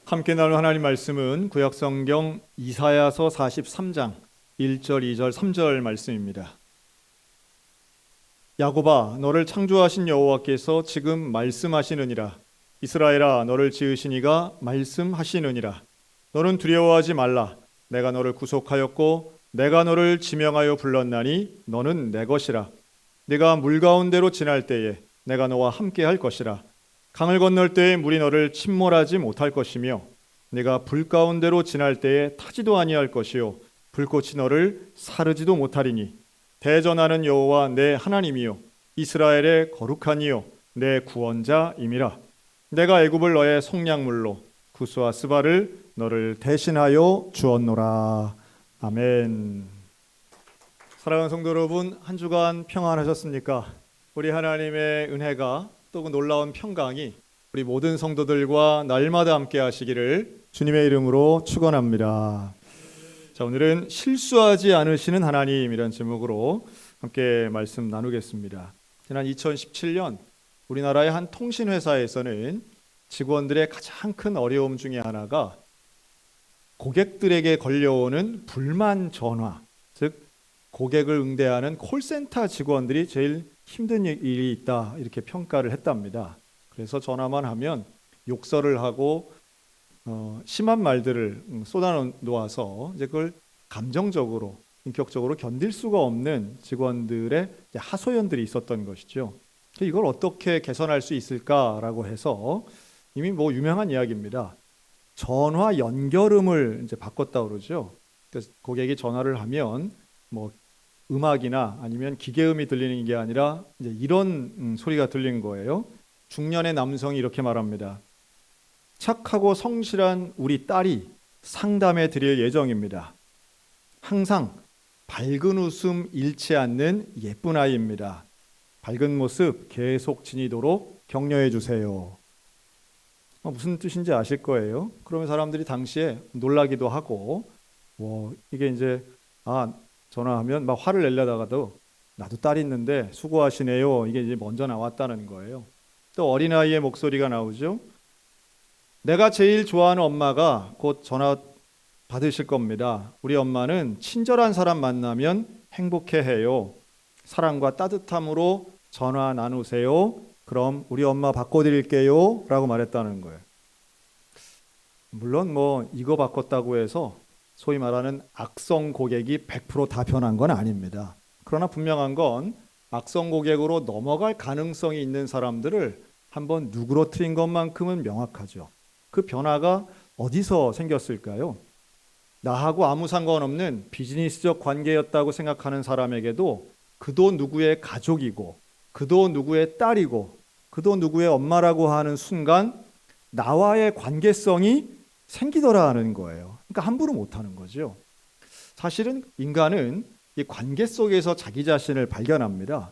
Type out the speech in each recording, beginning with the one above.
함께 나눌 하나님 말씀은 구약성경 이사야서 43장 1절, 2절, 3절 말씀입니다. 야곱아, 너를 창조하신 여호와께서 지금 말씀하시느니라. 이스라엘아, 너를 지으신 이가 말씀하시느니라. 너는 두려워하지 말라. 내가 너를 구속하였고 내가 너를 지명하여 불렀나니 너는 내 것이라. 네가 물 가운데로 지날 때에 내가 너와 함께 할 것이라. 강을 건널 때에 물이 너를 침몰하지 못할 것이며 네가 불 가운데로 지날 때에 타지도 아니할 것이요 불꽃이 너를 사르지도 못하리니 대전하는 여호와 내 하나님이요 이스라엘의 거룩한 이요 내 구원자임이라. 내가 애굽을 너의 속량물로 구스와 스바를 너를 대신하여 주었노라. 아멘. 사랑하는 성도 여러분, 한 주간 평안하셨습니까? 우리 하나님의 은혜가 또 그 놀라운 평강이 우리 모든 성도들과 날마다 함께 하시기를 주님의 이름으로 축원합니다. 자, 오늘은 실수하지 않으시는 하나님이라는 제목으로 함께 말씀 나누겠습니다. 지난 2017년 우리나라의 한 통신회사에서는 직원들의 가장 큰 어려움 중에 하나가 고객들에게 걸려오는 불만 전화, 즉 고객을 응대하는 콜센터 직원들이 제일 힘든 일이 있다, 이렇게 평가를 했답니다. 그래서 전화만 하면 욕설을 하고 심한 말들을 쏟아놓아서 이제 그걸 감정적으로, 인격적으로 견딜 수가 없는 직원들의 하소연들이 있었던 것이죠. 이걸 어떻게 개선할 수 있을까라고 해서 이미 유명한 이야기입니다. 전화 연결음을 이제 바꿨다고 그러죠. 그래서 고객이 전화를 하면 음악이나 아니면 기계음이 들리는 게 아니라 이제 이런 소리가 들린 거예요. 중년의 남성이 이렇게 말합니다. 착하고 성실한 우리 딸이 상담해 드릴 예정입니다. 항상 밝은 웃음 잃지 않는 예쁜 아이입니다. 밝은 모습 계속 지니도록 격려해 주세요. 무슨 뜻인지 아실 거예요. 그러면 사람들이 당시에 놀라기도 하고, 이게 이제 전화하면 막 화를 내려다가도 나도 딸이 있는데 수고하시네요, 이게 이제 먼저 나왔다는 거예요. 또 어린아이의 목소리가 나오죠. 내가 제일 좋아하는 엄마가 곧 전화 받으실 겁니다. 우리 엄마는 친절한 사람 만나면 행복해해요. 사랑과 따뜻함으로 전화 나누세요. 그럼 우리 엄마 바꿔드릴게요 라고 말했다는 거예요. 물론 이거 바꿨다고 해서 소위 말하는 악성 고객이 100%다 변한 건 아닙니다. 그러나 분명한 건 악성 고객으로 넘어갈 가능성이 있는 사람들을 한번 누그러뜨린 것만큼은 명확하죠. 그 변화가 어디서 생겼을까요? 나하고 아무 상관없는 비즈니스적 관계였다고 생각하는 사람에게도 그도 누구의 가족이고 그도 누구의 딸이고 그도 누구의 엄마라고 하는 순간 나와의 관계성이 생기더라는 거예요. 그러니까 함부로 못하는 거죠. 사실은 인간은 이 관계 속에서 자기 자신을 발견합니다.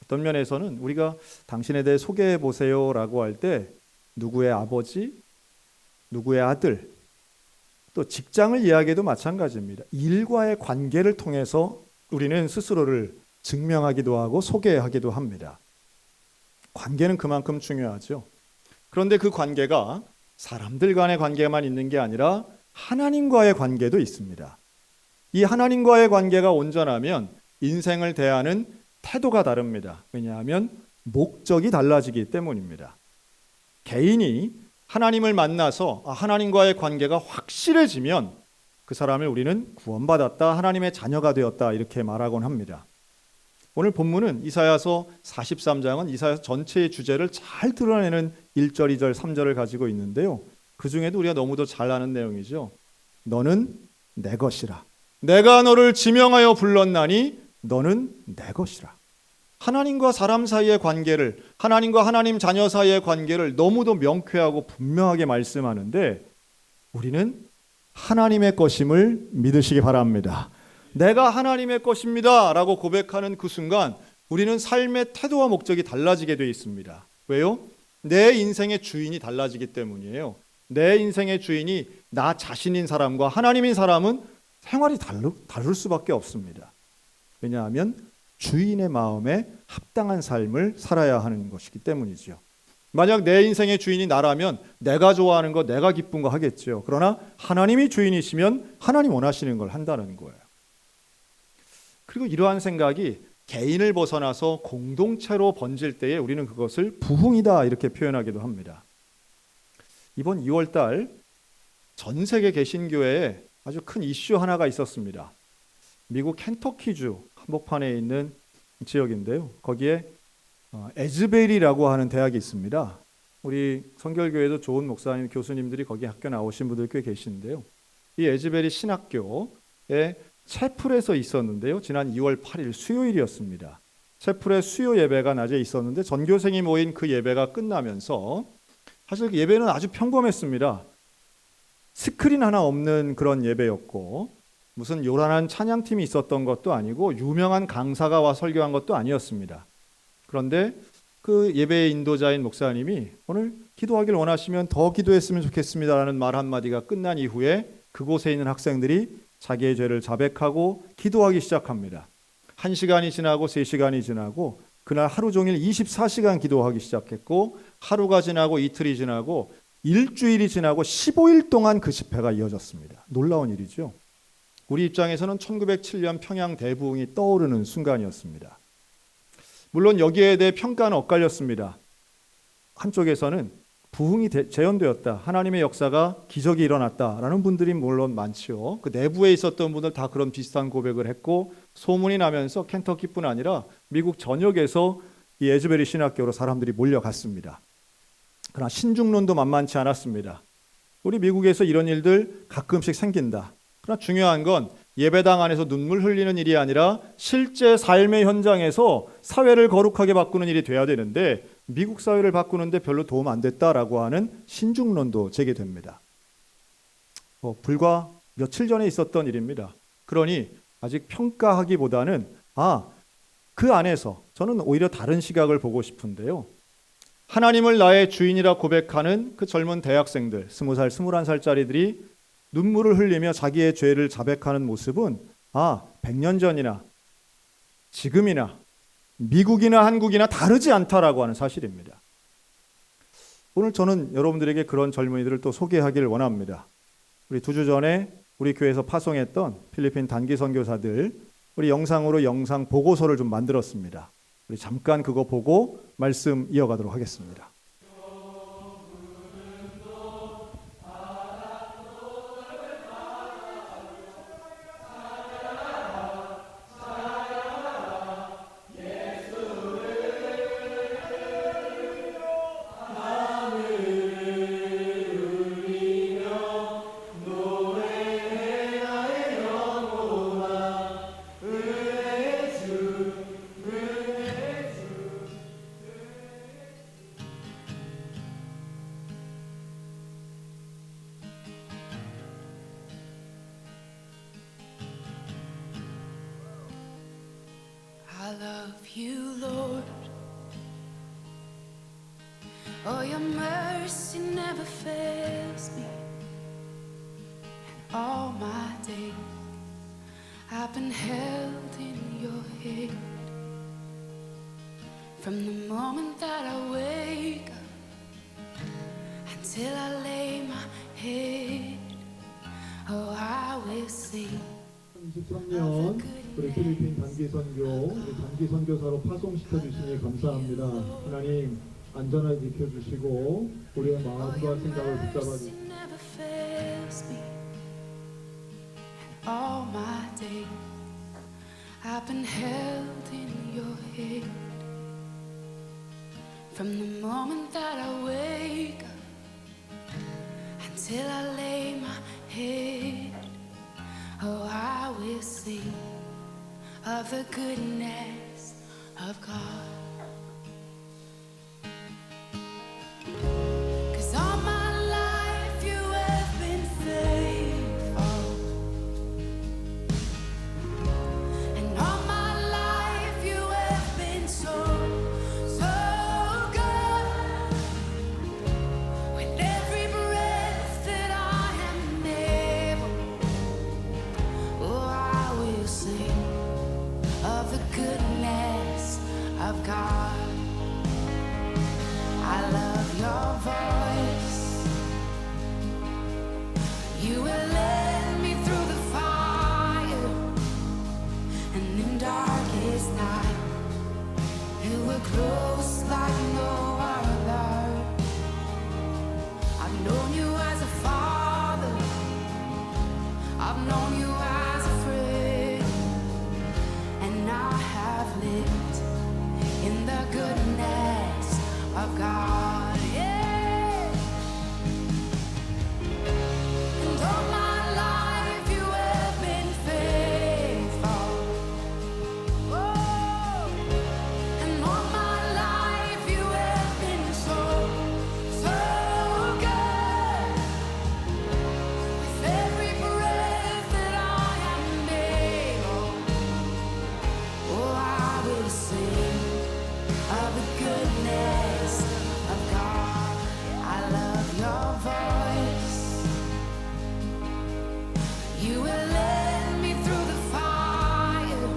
어떤 면에서는 우리가 당신에 대해 소개해 보세요라고 할 때 누구의 아버지, 누구의 아들, 또 직장을 이야기해도 마찬가지입니다. 일과의 관계를 통해서 우리는 스스로를 증명하기도 하고 소개하기도 합니다. 관계는 그만큼 중요하죠. 그런데 그 관계가 사람들 간의 관계만 있는 게 아니라 하나님과의 관계도 있습니다. 이 하나님과의 관계가 온전하면 인생을 대하는 태도가 다릅니다. 왜냐하면 목적이 달라지기 때문입니다. 개인이 하나님을 만나서 하나님과의 관계가 확실해지면 그 사람을 우리는 구원받았다, 하나님의 자녀가 되었다, 이렇게 말하곤 합니다. 오늘 본문은 이사야서 43장은 이사야서 전체의 주제를 잘 드러내는 1절, 2절, 3절을 가지고 있는데요. 그 중에도 우리가 너무도 잘 아는 내용이죠. 너는 내 것이라. 내가 너를 지명하여 불렀나니 너는 내 것이라. 하나님과 사람 사이의 관계를, 하나님과 하나님 자녀 사이의 관계를 너무도 명쾌하고 분명하게 말씀하는데 우리는 하나님의 것임을 믿으시기 바랍니다. 내가 하나님의 것입니다 라고 고백하는 그 순간 우리는 삶의 태도와 목적이 달라지게 되어 있습니다. 왜요? 내 인생의 주인이 달라지기 때문이에요. 내 인생의 주인이 나 자신인 사람과 하나님인 사람은 생활이 다를 수밖에 없습니다. 왜냐하면 주인의 마음에 합당한 삶을 살아야 하는 것이기 때문이죠. 만약 내 인생의 주인이 나라면 내가 좋아하는 거, 내가 기쁜 거 하겠죠. 그러나 하나님이 주인이시면 하나님 원하시는 걸 한다는 거예요. 그리고 이러한 생각이 개인을 벗어나서 공동체로 번질 때에 우리는 그것을 부흥이다 이렇게 표현하기도 합니다. 이번 2월 달 전 세계 개신교회에 아주 큰 이슈 하나가 있었습니다. 미국 켄터키주 한복판에 있는 지역인데요. 거기에 에즈베리라고 하는 대학이 있습니다. 우리 성결교회도 좋은 목사님, 교수님들이 거기 학교 나오신 분들 꽤 계시는데요. 이 에즈베리 신학교에 채플에서 있었는데요. 지난 2월 8일 수요일이었습니다. 채플의 수요 예배가 낮에 있었는데 전교생이 모인 그 예배가 끝나면서 사실 그 예배는 아주 평범했습니다. 스크린 하나 없는 그런 예배였고 무슨 요란한 찬양팀이 있었던 것도 아니고 유명한 강사가 와 설교한 것도 아니었습니다. 그런데 그 예배의 인도자인 목사님이 오늘 기도하길 원하시면 더 기도했으면 좋겠습니다라는 말 한마디가 끝난 이후에 그곳에 있는 학생들이 자기의 죄를 자백하고 기도하기 시작합니다. 1시간이 지나고 3시간이 지나고 그날 하루 종일 24시간 기도하기 시작했고 하루가 지나고 이틀이 지나고 일주일이 지나고 15일 동안 그 집회가 이어졌습니다. 놀라운 일이죠. 우리 입장에서는 1907년 평양 대부흥이 떠오르는 순간이었습니다. 물론 여기에 대해 평가는 엇갈렸습니다. 한쪽에서는 부흥이 재현되었다. 하나님의 역사가 기적이 일어났다라는 분들이 물론 많지요. 그 내부에 있었던 분들 다 그런 비슷한 고백을 했고 소문이 나면서 켄터키뿐 아니라 미국 전역에서 이 에즈베리 신학교로 사람들이 몰려갔습니다. 그러나 신중론도 만만치 않았습니다. 우리 미국에서 이런 일들 가끔씩 생긴다. 그러나 중요한 건 예배당 안에서 눈물 흘리는 일이 아니라 실제 삶의 현장에서 사회를 거룩하게 바꾸는 일이 돼야 되는데 미국 사회를 바꾸는데 별로 도움 안 됐다라고 하는 신중론도 제기됩니다. 불과 며칠 전에 있었던 일입니다. 그러니 아직 평가하기보다는 그 안에서 저는 오히려 다른 시각을 보고 싶은데요. 하나님을 나의 주인이라 고백하는 그 젊은 대학생들, 20살, 21살짜리들이 눈물을 흘리며 자기의 죄를 자백하는 모습은 100년 전이나 지금이나 미국이나 한국이나 다르지 않다라고 하는 사실입니다. 오늘 저는 여러분들에게 그런 젊은이들을 또 소개하기를 원합니다. 우리 2주 전에 우리 교회에서 파송했던 필리핀 단기 선교사들 우리 영상으로 영상 보고서를 좀 만들었습니다. 우리 잠깐 그거 보고 말씀 이어가도록 하겠습니다. I love you, Lord. Oh, your mercy never fails me. And all my days I've been held in your hand. From the moment that I wake up until I lay my head, oh, I will sing. 23년 우리 필리핀 단기 선교, 우리 단기 선교사로 파송시켜 주시니 감사합니다. 하나님 안전하게 지켜주시고 우리의 마음과 생각을 붙잡아 주시고 all my days I've been held in your hand. From the moment that I wake up until I lay my head, oh, I will sing of the goodness of God. 'Cause all my life you have been faithful, and all my life you have been so, so good. With every breath that I am able, oh, I will sing of the goodness of God. I've known you as a father, I've known you as a friend, and I have lived in the goodness of God. Yeah. And all my life you have been faithful. Oh, and all my life you have been so, so good. With every breath that I am able, oh, I will sing of the goodness of God. I love your voice. You will lead me through the fire,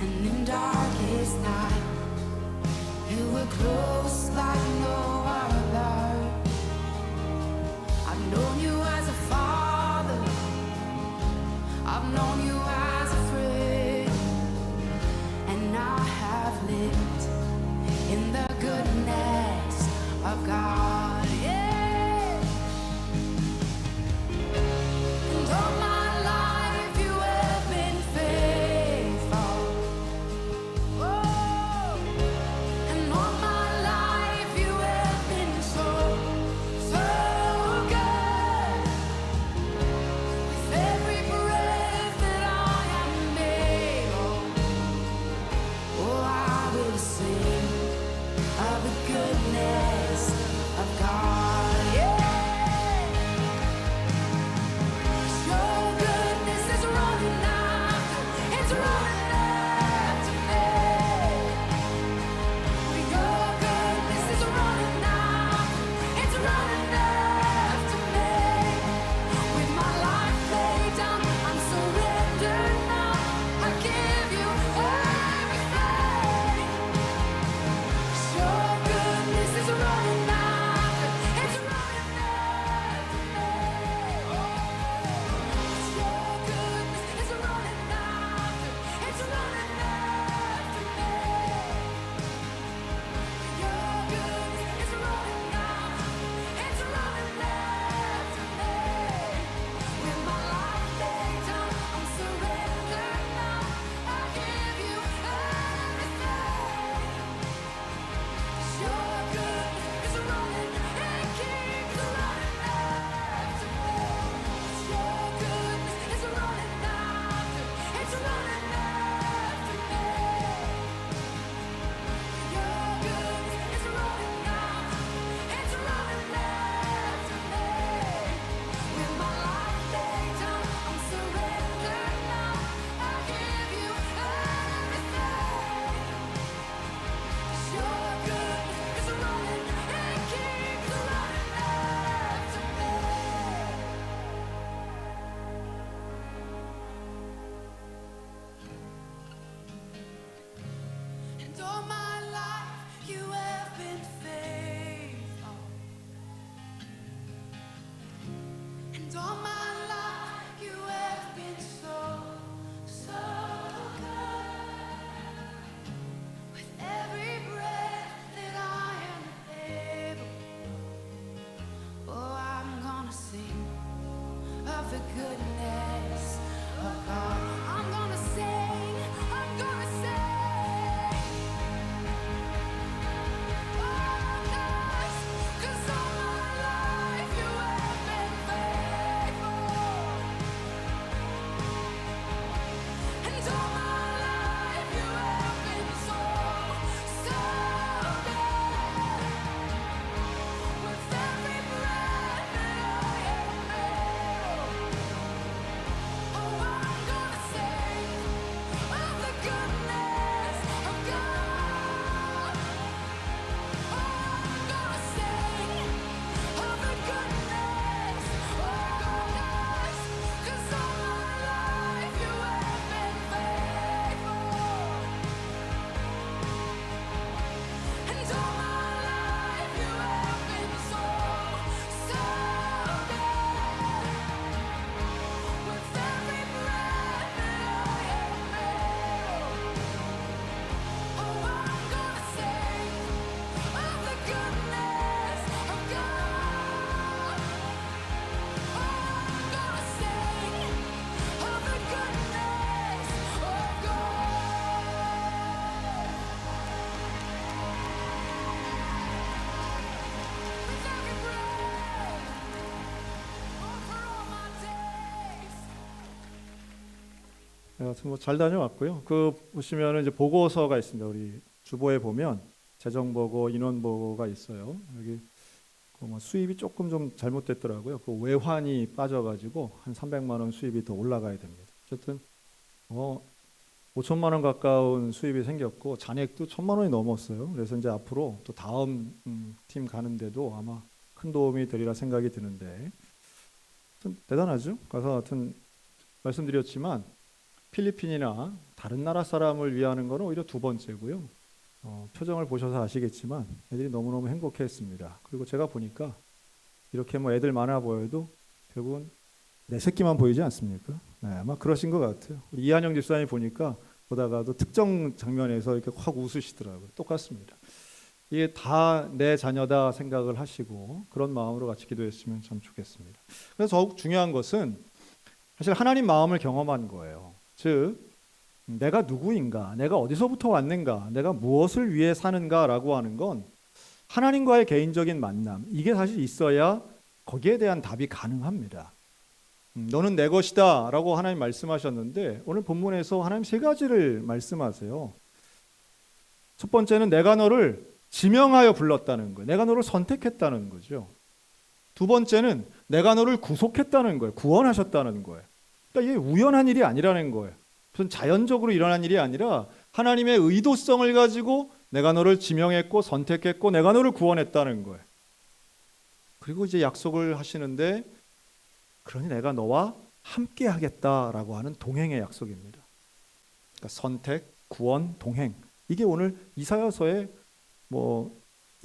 and in darkest night, you were close like no other. I've known you as a father, I've known you as a friend, and I have lived in the goodness of God. Yeah. And all my life you have been faithful. Oh, and all my life you have been so, so good. With every breath that I am able, oh, I will sing of the goodness of God. Yeah. Your goodness is running after, it's running after me. Your goodness is running after, it's running after me. With my life laid down, I'm surrendered now. I give you everything. Your goodness is running after, it's running after me. Your goodness is running after, it's running after me. Your goodness is running after, it's running after me. With my life laid down, I'm surrendered now. I give you everything. Your goodness is running, it keeps running after me. Your goodness is running after, it's running after me. Your goodness is running after, it's running after me. With my life laid down, I'm surrendered now. I give you everything. Your goodness is running, it keeps running after me. And all my life you have been faithful. And all my life you have been so, so good. With every breath that I am able, oh, I'm gonna sing of the goodness of God. I'm gonna sing, I'm gonna sing. Oh, gosh, 'cause all my life you have been faithful. And all my life you have been so, so good. With every breath that I am able, 하여튼 뭐 잘 다녀왔고요. 그 보시면은 이제 보고서가 있습니다. 우리 주보에 보면 재정 보고, 인원 보고가 있어요. 여기 그뭐 수입이 조금 좀 잘못됐더라고요. 그 외환이 빠져가지고 한 300만 원 수입이 더 올라가야 됩니다. 어쨌든 5천만 원 가까운 수입이 생겼고 잔액도 1,000만 원이 넘었어요. 그래서 이제 앞으로 또 다음 팀 가는데도 아마 큰 도움이 되리라 생각이 드는데, 하여튼 대단하죠. 가서 하여튼 말씀드렸지만 필리핀이나 다른 나라 사람을 위하는 것은 오히려 두 번째고요. 표정을 보셔서 아시겠지만 애들이 너무너무 행복해했습니다. 그리고 제가 보니까 이렇게 뭐 애들 많아 보여도 결국은 내 새끼만 보이지 않습니까? 네, 아마 그러신 것 같아요. 우리 이한영 집사님 보니까 보다가도 특정 장면에서 이렇게 확 웃으시더라고요. 똑같습니다. 이게 다 내 자녀다 생각을 하시고 그런 마음으로 같이 기도했으면 참 좋겠습니다. 그래서 더욱 중요한 것은 사실 하나님 마음을 경험한 거예요. 즉 내가 누구인가, 내가 어디서부터 왔는가, 내가 무엇을 위해 사는가라고 하는 건 하나님과의 개인적인 만남, 이게 사실 있어야 거기에 대한 답이 가능합니다. 너는 내 것이다 라고 하나님 말씀하셨는데 오늘 본문에서 하나님 세 가지를 말씀하세요. 첫 번째는 내가 너를 지명하여 불렀다는 거예요. 내가 너를 선택했다는 거죠. 두 번째는 내가 너를 구속했다는 거예요. 구원하셨다는 거예요. 그러니까 이게 우연한 일이 아니라는 거예요. 무슨 자연적으로 일어난 일이 아니라 하나님의 의도성을 가지고 내가 너를 지명했고 선택했고 내가 너를 구원했다는 거예요. 그리고 이제 약속을 하시는데 그러니 내가 너와 함께 하겠다라고 하는 동행의 약속입니다. 그러니까 선택, 구원, 동행. 이게 오늘 이사야서의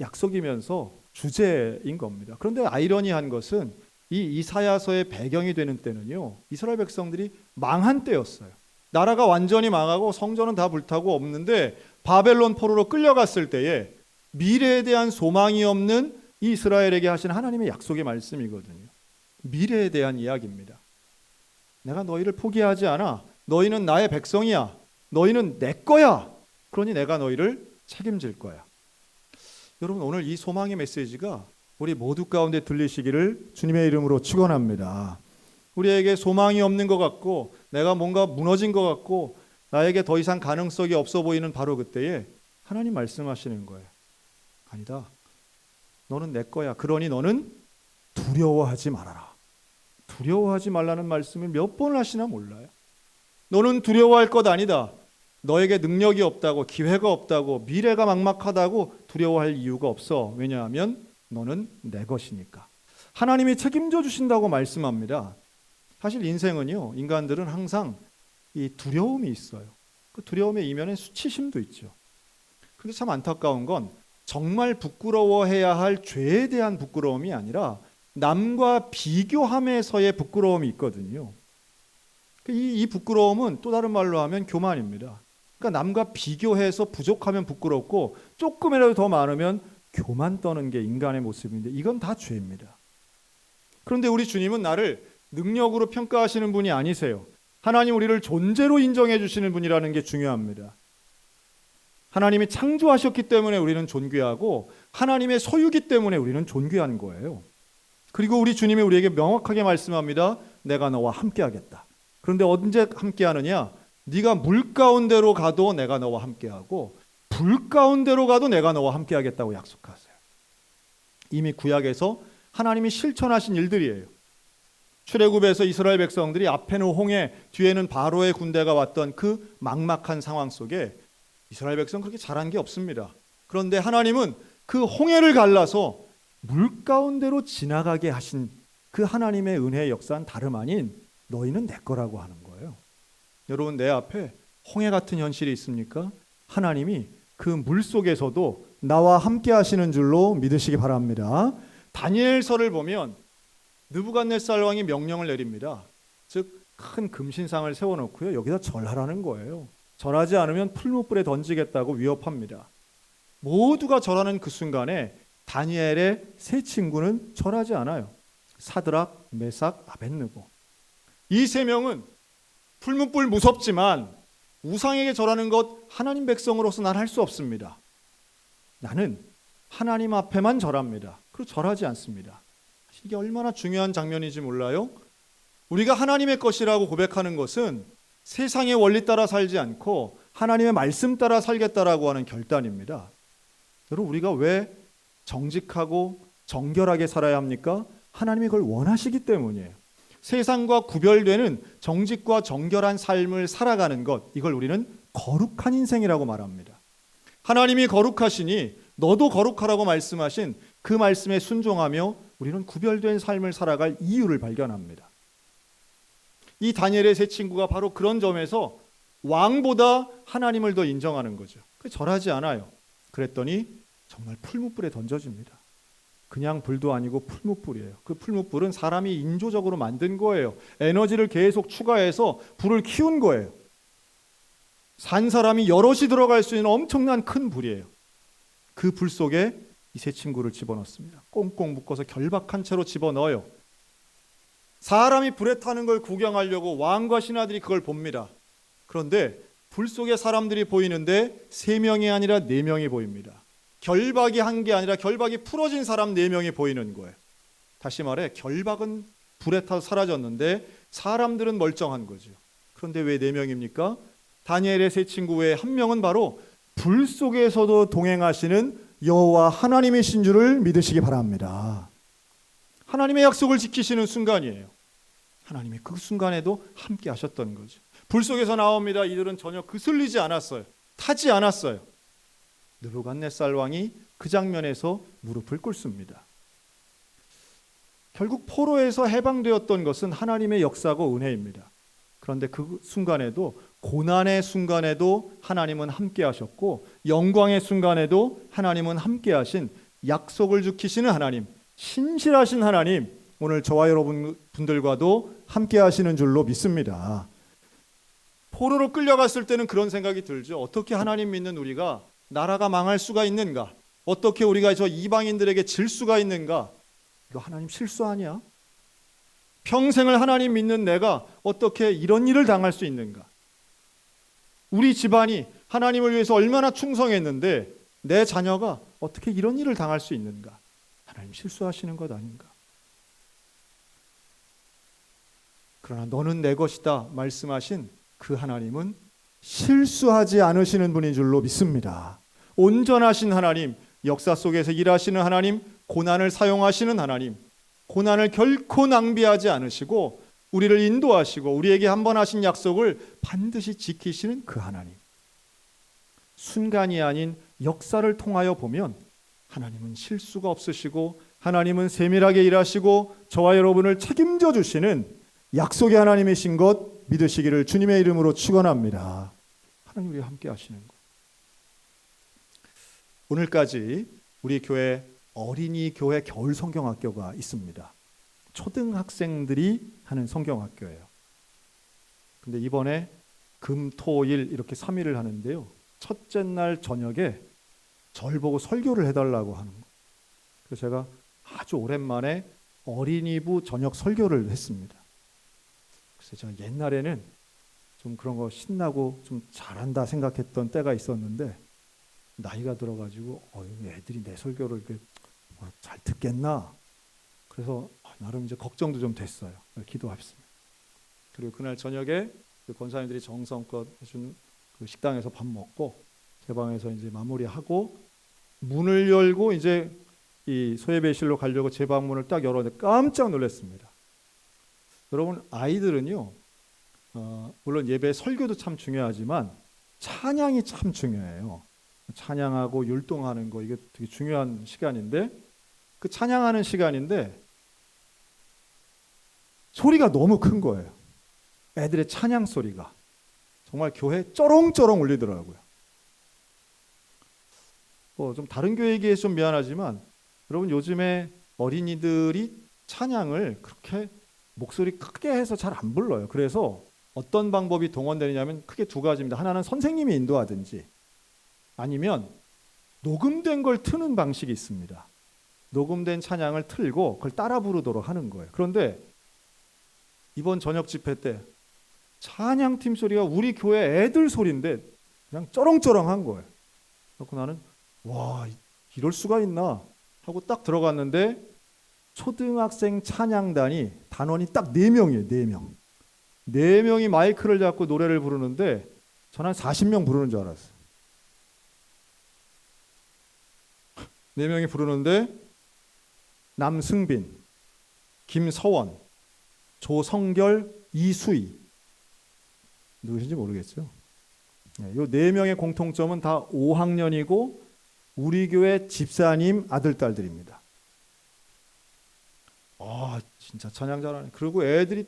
약속이면서 주제인 겁니다. 그런데 아이러니한 것은 이 이사야서의 배경이 되는 때는요, 이스라엘 백성들이 망한 때였어요. 나라가 완전히 망하고 성전은 다 불타고 없는데 바벨론 포로로 끌려갔을 때에 미래에 대한 소망이 없는 이 이스라엘에게 하신 하나님의 약속의 말씀이거든요. 미래에 대한 이야기입니다. 내가 너희를 포기하지 않아. 너희는 나의 백성이야. 너희는 내 거야. 그러니 내가 너희를 책임질 거야. 여러분, 오늘 이 소망의 메시지가 우리 모두 가운데 들리시기를 주님의 이름으로 축원합니다. 우리에게 소망이 없는 것 같고 내가 뭔가 무너진 것 같고 나에게 더 이상 가능성이 없어 보이는 바로 그때에 하나님 말씀하시는 거예요. 아니다. 너는 내 거야. 그러니 너는 두려워하지 말아라. 두려워하지 말라는 말씀을 몇 번을 하시나 몰라요. 너는 두려워할 것 아니다. 너에게 능력이 없다고, 기회가 없다고, 미래가 막막하다고 두려워할 이유가 없어. 왜냐하면 너는 내 것이니까. 하나님이 책임져 주신다고 말씀합니다. 사실 인생은요, 인간들은 항상 이 두려움이 있어요. 그 두려움의 이면엔 수치심도 있죠. 근데 참 안타까운 건 정말 부끄러워해야 할 죄에 대한 부끄러움이 아니라 남과 비교함에서의 부끄러움이 있거든요. 이 부끄러움은 또 다른 말로 하면 교만입니다. 그러니까 남과 비교해서 부족하면 부끄럽고 조금이라도 더 많으면 교만 떠는 게 인간의 모습인데 이건 다 죄입니다. 그런데 우리 주님은 나를 능력으로 평가하시는 분이 아니세요. 하나님 우리를 존재로 인정해 주시는 분이라는 게 중요합니다. 하나님이 창조하셨기 때문에 우리는 존귀하고 하나님의 소유기 때문에 우리는 존귀한 거예요. 그리고 우리 주님이 우리에게 명확하게 말씀합니다. 내가 너와 함께하겠다. 그런데 언제 함께하느냐? 네가 물 가운데로 가도 내가 너와 함께하고 불 가운데로 가도 내가 너와 함께하겠다고 약속하세요. 이미 구약에서 하나님이 실천하신 일들이에요. 출애굽에서 이스라엘 백성들이 앞에는 홍해, 뒤에는 바로의 군대가 왔던 그 막막한 상황 속에 이스라엘 백성 그렇게 잘한 게 없습니다. 그런데 하나님은 그 홍해를 갈라서 물 가운데로 지나가게 하신 그 하나님의 은혜의 역사는 다름 아닌 너희는 내 거라고 하는 거예요. 여러분, 내 앞에 홍해 같은 현실이 있습니까? 하나님이 그 물 속에서도 나와 함께 하시는 줄로 믿으시기 바랍니다. 다니엘서를 보면 느부갓네살 왕이 명령을 내립니다. 즉 큰 금신상을 세워놓고요, 여기다 절하라는 거예요. 절하지 않으면 풀무불에 던지겠다고 위협합니다. 모두가 절하는 그 순간에 다니엘의 세 친구는 절하지 않아요. 사드락, 메삭, 아벳느고. 이 세 명은 풀무불 무섭지만 우상에게 절하는 것 하나님 백성으로서 난 할 수 없습니다. 나는 하나님 앞에만 절합니다. 그리고 절하지 않습니다. 이게 얼마나 중요한 장면인지 몰라요? 우리가 하나님의 것이라고 고백하는 것은 세상의 원리 따라 살지 않고 하나님의 말씀 따라 살겠다라고 하는 결단입니다. 여러분, 우리가 왜 정직하고 정결하게 살아야 합니까? 하나님이 그걸 원하시기 때문이에요. 세상과 구별되는 정직과 정결한 삶을 살아가는 것, 이걸 우리는 거룩한 인생이라고 말합니다. 하나님이 거룩하시니 너도 거룩하라고 말씀하신 그 말씀에 순종하며 우리는 구별된 삶을 살아갈 이유를 발견합니다. 이 다니엘의 세 친구가 바로 그런 점에서 왕보다 하나님을 더 인정하는 거죠. 절하지 않아요. 그랬더니 정말 풀무불에 던져집니다. 그냥 불도 아니고 풀무불이에요. 그 풀무불은 사람이 인조적으로 만든 거예요. 에너지를 계속 추가해서 불을 키운 거예요. 산 사람이 여럿이 들어갈 수 있는 엄청난 큰 불이에요. 그 불 속에 이 세 친구를 집어넣습니다. 꽁꽁 묶어서 결박한 채로 집어넣어요. 사람이 불에 타는 걸 구경하려고 왕과 신하들이 그걸 봅니다. 그런데 불 속에 사람들이 보이는데 3명이 아니라 4명이 보입니다. 결박이 한 게 아니라 결박이 풀어진 사람 4명이 보이는 거예요. 다시 말해 결박은 불에 타서 사라졌는데 사람들은 멀쩡한 거죠. 그런데 왜 4명입니까? 다니엘의 세 친구 외에 한 명은 바로 불 속에서도 동행하시는 여호와 하나님이신 줄을 믿으시기 바랍니다. 하나님의 약속을 지키시는 순간이에요. 하나님이 그 순간에도 함께 하셨던 거죠. 불 속에서 나옵니다. 이들은 전혀 그슬리지 않았어요. 타지 않았어요. 느부갓네살 왕이 그 장면에서 무릎을 꿇습니다. 결국 포로에서 해방되었던 것은 하나님의 역사고 은혜입니다. 그런데 그 순간에도, 고난의 순간에도 하나님은 함께 하셨고 영광의 순간에도 하나님은 함께 하신, 약속을 지키시는 하나님, 신실하신 하나님, 오늘 저와 여러분들과도 함께 하시는 줄로 믿습니다. 포로로 끌려갔을 때는 그런 생각이 들죠. 어떻게 하나님 믿는 우리가 나라가 망할 수가 있는가? 어떻게 우리가 저 이방인들에게 질 수가 있는가? 이거 하나님 실수 아니야? 평생을 하나님 믿는 내가 어떻게 이런 일을 당할 수 있는가? 우리 집안이 하나님을 위해서 얼마나 충성했는데 내 자녀가 어떻게 이런 일을 당할 수 있는가? 하나님 실수하시는 것 아닌가? 그러나 너는 내 것이다 말씀하신 그 하나님은 실수하지 않으시는 분인 줄로 믿습니다. 온전하신 하나님, 역사 속에서 일하시는 하나님, 고난을 사용하시는 하나님, 고난을 결코 낭비하지 않으시고 우리를 인도하시고 우리에게 한 번 하신 약속을 반드시 지키시는 그 하나님. 순간이 아닌 역사를 통하여 보면 하나님은 실수가 없으시고 하나님은 세밀하게 일하시고 저와 여러분을 책임져 주시는 약속의 하나님이신 것 믿으시기를 주님의 이름으로 축원합니다. 하나님 우리와 함께 하시는 것. 오늘까지 우리 교회 어린이 교회 겨울 성경학교가 있습니다. 초등학생들이 하는 성경학교예요. 근데 이번에 금, 토, 일 이렇게 3일을 하는데요. 첫째 날 저녁에 절 보고 설교를 해달라고 하는 거예요. 그래서 제가 아주 오랜만에 어린이부 저녁 설교를 했습니다. 그래서 제가 옛날에는 좀 그런 거 신나고 좀 잘한다 생각했던 때가 있었는데 나이가 들어가지고 애들이 내 설교를 이렇게 잘 듣겠나? 그래서 나름 이제 걱정도 좀 됐어요. 기도했습니다. 그리고 그날 저녁에 그 권사님들이 정성껏 해준 그 식당에서 밥 먹고 제 방에서 이제 마무리하고 문을 열고 이제 이 소예배실로 가려고 제 방문을 딱 열었는데 깜짝 놀랐습니다. 여러분, 아이들은요, 물론 예배 설교도 참 중요하지만 찬양이 참 중요해요. 찬양하고 율동하는 거 이게 되게 중요한 시간인데 그 찬양하는 시간인데 소리가 너무 큰 거예요. 애들의 찬양 소리가 정말 교회 쩌렁쩌렁 울리더라고요. 좀 다른 교회 얘기해서 좀 미안하지만 여러분 요즘에 어린이들이 찬양을 그렇게 목소리 크게 해서 잘 안 불러요. 그래서 어떤 방법이 동원되느냐면 크게 두 가지입니다. 하나는 선생님이 인도하든지 아니면 녹음된 걸 트는 방식이 있습니다. 녹음된 찬양을 틀고 그걸 따라 부르도록 하는 거예요. 그런데 이번 저녁 집회 때 찬양팀 소리가 우리 교회 애들 소리인데 그냥 쩌렁쩌렁한 거예요. 그래서 나는 와, 이럴 수가 있나 하고 딱 들어갔는데 초등학생 찬양단이 단원이 딱 4명이에요. 4명. 4명이 마이크를 잡고 노래를 부르는데 전 한 40명 부르는 줄 알았어요. 4명이 부르는데 남승빈, 김서원, 조성결, 이수희, 누구신지 모르겠죠. 이 4명의 공통점은 다 5학년이고 우리 교회 집사님 아들 딸들입니다. 진짜 찬양 잘하네. 그리고 애들이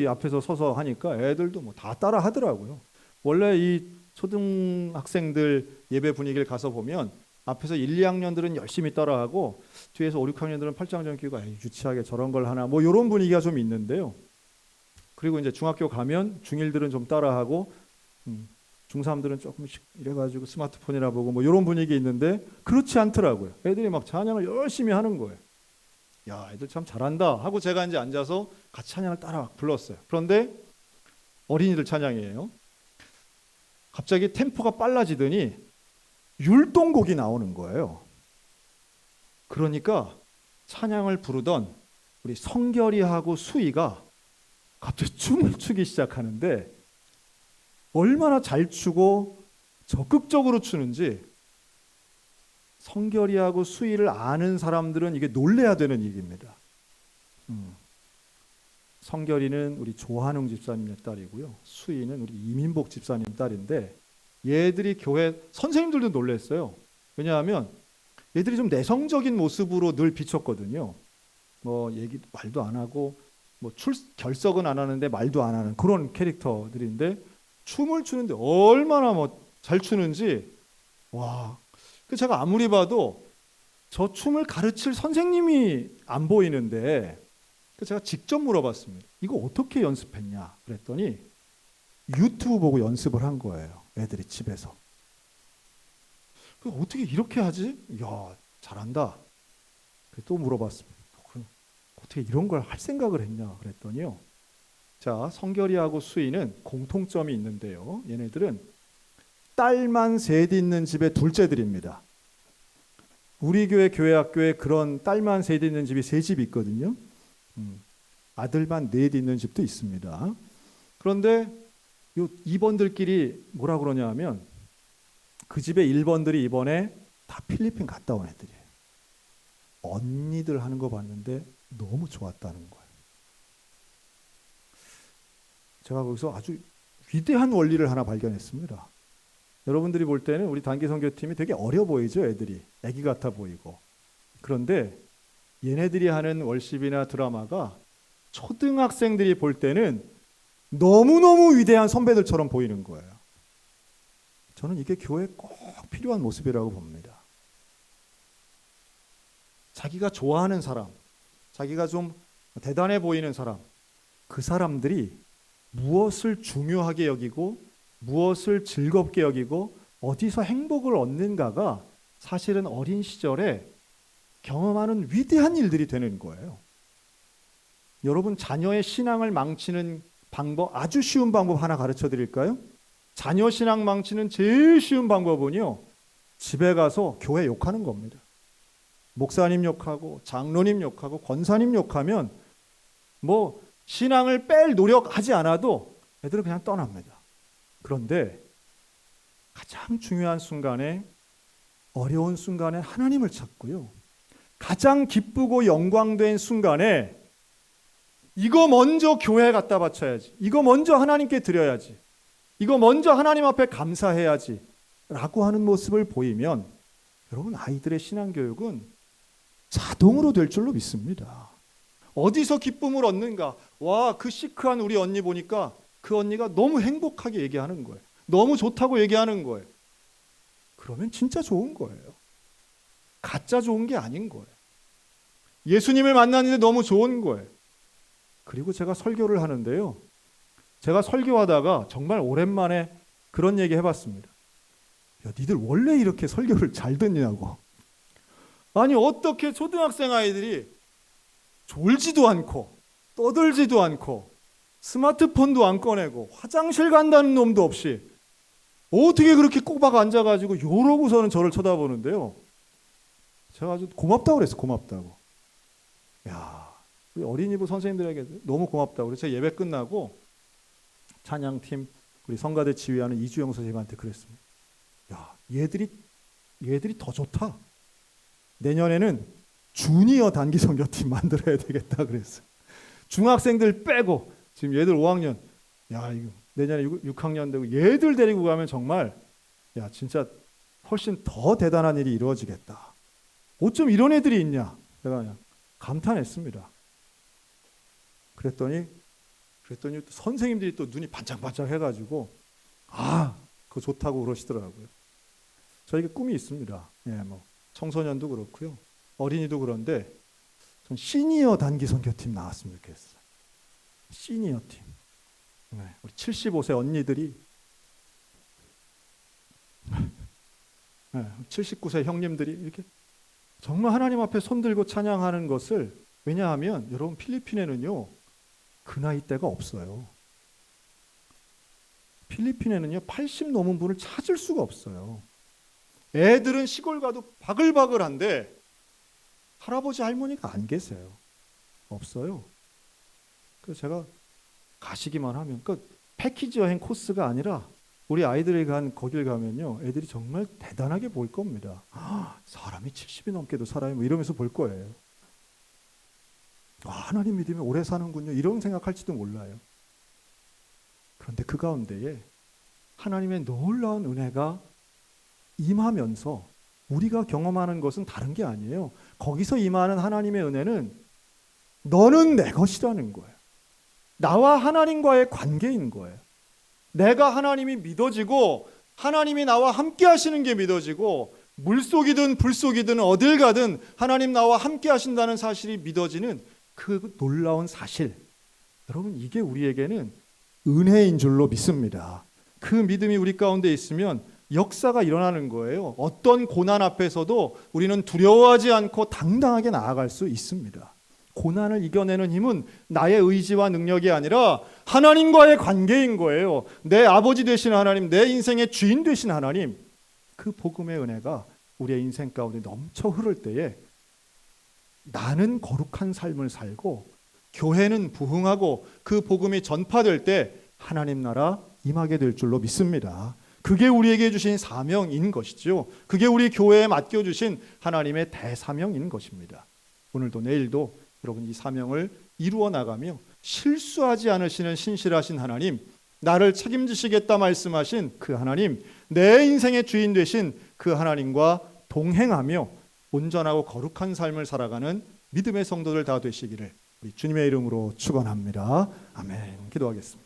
앞에서 서서 하니까 애들도 뭐 다 따라 하더라고요. 원래 이 초등학생들 예배 분위기를 가서 보면 앞에서 1, 2학년들은 열심히 따라하고 뒤에서 5, 6학년들은 팔짱 끼고 유치하게 저런 걸 하나 뭐 이런 분위기가 좀 있는데요. 그리고 이제 중학교 가면 중1들은 좀 따라하고 중3들은 조금씩 이래가지고 스마트폰이나 보고 뭐 이런 분위기 있는데 그렇지 않더라고요. 애들이 막 찬양을 열심히 하는 거예요. 야, 애들 참 잘한다 하고 제가 이제 앉아서 같이 찬양을 따라 불렀어요. 그런데 어린이들 찬양이에요. 갑자기 템포가 빨라지더니 율동곡이 나오는 거예요. 그러니까 찬양을 부르던 우리 성결이하고 수희가 갑자기 춤을 추기 시작하는데 얼마나 잘 추고 적극적으로 추는지 성결이하고 수희를 아는 사람들은 이게 놀래야 되는 얘기입니다. 성결이는 우리 조한웅 집사님의 딸이고요. 수희는 우리 이민복 집사님 딸인데 얘들이 교회 선생님들도 놀랐어요. 왜냐하면 얘들이 좀 내성적인 모습으로 늘 비쳤거든요. 뭐 말도 안 하고 뭐 결석은 안 하는데 말도 안 하는 그런 캐릭터들인데 춤을 추는데 얼마나 뭐 잘 추는지 와. 그 제가 아무리 봐도 저 춤을 가르칠 선생님이 안 보이는데 그 제가 직접 물어봤습니다. 이거 어떻게 연습했냐 그랬더니 유튜브 보고 연습을 한 거예요. 애들이 집에서. 어떻게 이렇게 하지? 이야, 잘한다. 또 물어봤습니다. 그럼 어떻게 이런 걸 할 생각을 했냐 그랬더니요. 자, 성결이하고 수희는 공통점이 있는데요. 얘네들은 딸만 셋 있는 집의 둘째들입니다. 우리 교회 학교에 그런 딸만 셋 있는 집이 3집 있거든요. 아들만 4 있는 집도 있습니다. 그런데 요 2번들끼리 뭐라 그러냐 하면 그 집의 1번들이 이번에 다 필리핀 갔다 온 애들이에요. 언니들 하는 거 봤는데 너무 좋았다는 거예요. 제가 거기서 아주 위대한 원리를 하나 발견했습니다. 여러분들이 볼 때는 우리 단기선교팀이 되게 어려 보이죠. 애들이 애기 같아 보이고. 그런데 얘네들이 하는 월십이나 드라마가 초등학생들이 볼 때는 너무너무 위대한 선배들처럼 보이는 거예요. 저는 이게 교회에 꼭 필요한 모습이라고 봅니다. 자기가 좋아하는 사람, 자기가 좀 대단해 보이는 사람, 그 사람들이 무엇을 중요하게 여기고 무엇을 즐겁게 여기고 어디서 행복을 얻는가가 사실은 어린 시절에 경험하는 위대한 일들이 되는 거예요. 여러분 자녀의 신앙을 망치는 방법, 아주 쉬운 방법 하나 가르쳐 드릴까요? 자녀 신앙 망치는 제일 쉬운 방법은요, 집에 가서 교회 욕하는 겁니다. 목사님 욕하고 장로님 욕하고 권사님 욕하면 뭐 신앙을 뺄 노력하지 않아도 애들은 그냥 떠납니다. 그런데 가장 중요한 순간에, 어려운 순간에 하나님을 찾고요, 가장 기쁘고 영광된 순간에 이거 먼저 교회에 갖다 바쳐야지, 이거 먼저 하나님께 드려야지, 이거 먼저 하나님 앞에 감사해야지 라고 하는 모습을 보이면 여러분 아이들의 신앙교육은 자동으로 될 줄로 믿습니다. 어디서 기쁨을 얻는가? 와, 그 시크한 우리 언니 보니까 그 언니가 너무 행복하게 얘기하는 거예요. 너무 좋다고 얘기하는 거예요. 그러면 진짜 좋은 거예요. 가짜 좋은 게 아닌 거예요. 예수님을 만났는데 너무 좋은 거예요. 그리고 제가 설교를 하는데요, 제가 설교하다가 정말 오랜만에 그런 얘기 해봤습니다. 야, 니들 원래 이렇게 설교를 잘 듣냐고. 아니 어떻게 초등학생 아이들이 졸지도 않고 떠들지도 않고 스마트폰도 안 꺼내고 화장실 간다는 놈도 없이 어떻게 그렇게 꼬박 앉아가지고 이러고서는 저를 쳐다보는데요. 제가 아주 고맙다고 그랬어요. 고맙다고. 야, 우리 어린이부 선생님들에게 너무 고맙다고. 그래서 예배 끝나고 찬양팀 우리 성가대 지휘하는 이주영 선생님한테 그랬습니다. 야, 얘들이 더 좋다. 내년에는 주니어 단기 선교팀 만들어야 되겠다 그랬어요. 중학생들 빼고 지금 얘들 5학년. 야, 이거 내년에 6학년 되고 얘들 데리고 가면 정말 야, 진짜 훨씬 더 대단한 일이 이루어지겠다. 어쩜 이런 애들이 있냐? 제가 그냥 감탄했습니다. 그랬더니 또 선생님들이 또 눈이 반짝반짝 해가지고 그거 좋다고 그러시더라고요. 저에게 꿈이 있습니다. 예, 뭐 청소년도 그렇고요, 어린이도 그런데 전 시니어 단기 선교팀 나왔으면 좋겠어요. 시니어 팀. 네, 우리 75세 언니들이 79세 형님들이 이렇게 정말 하나님 앞에 손들고 찬양하는 것을, 왜냐하면 여러분 필리핀에는요 그 나이대가 없어요. 필리핀에는요 80 넘은 분을 찾을 수가 없어요. 애들은 시골 가도 바글바글한데 할아버지 할머니가 안 계세요. 없어요. 그래서 제가 가시기만 하면, 그러니까 패키지 여행 코스가 아니라 우리 아이들이 거길 가면요 애들이 정말 대단하게 볼 겁니다. 사람이 70이 넘게도 살아요 뭐 이러면서 볼 거예요. 하나님 믿으면 오래 사는군요 이런 생각할지도 몰라요. 그런데 그 가운데에 하나님의 놀라운 은혜가 임하면서 우리가 경험하는 것은 다른 게 아니에요. 거기서 임하는 하나님의 은혜는 너는 내 것이라는 거예요. 나와 하나님과의 관계인 거예요. 내가 하나님이 믿어지고 하나님이 나와 함께 하시는 게 믿어지고, 물속이든 불속이든 어딜 가든 하나님 나와 함께 하신다는 사실이 믿어지는 그 놀라운 사실, 여러분 이게 우리에게는 은혜인 줄로 믿습니다. 그 믿음이 우리 가운데 있으면 역사가 일어나는 거예요. 어떤 고난 앞에서도 우리는 두려워하지 않고 당당하게 나아갈 수 있습니다. 고난을 이겨내는 힘은 나의 의지와 능력이 아니라 하나님과의 관계인 거예요. 내 아버지 되신 하나님, 내 인생의 주인 되신 하나님, 그 복음의 은혜가 우리의 인생 가운데 넘쳐 흐를 때에 나는 거룩한 삶을 살고 교회는 부흥하고 그 복음이 전파될 때 하나님 나라 임하게 될 줄로 믿습니다. 그게 우리에게 주신 사명인 것이죠. 그게 우리 교회에 맡겨주신 하나님의 대사명인 것입니다. 오늘도 내일도 여러분 이 사명을 이루어 나가며 실수하지 않으시는 신실하신 하나님, 나를 책임지시겠다 말씀하신 그 하나님, 내 인생의 주인 되신 그 하나님과 동행하며 온전하고 거룩한 삶을 살아가는 믿음의 성도들 다 되시기를 우리 주님의 이름으로 축원합니다. 아멘. 기도하겠습니다.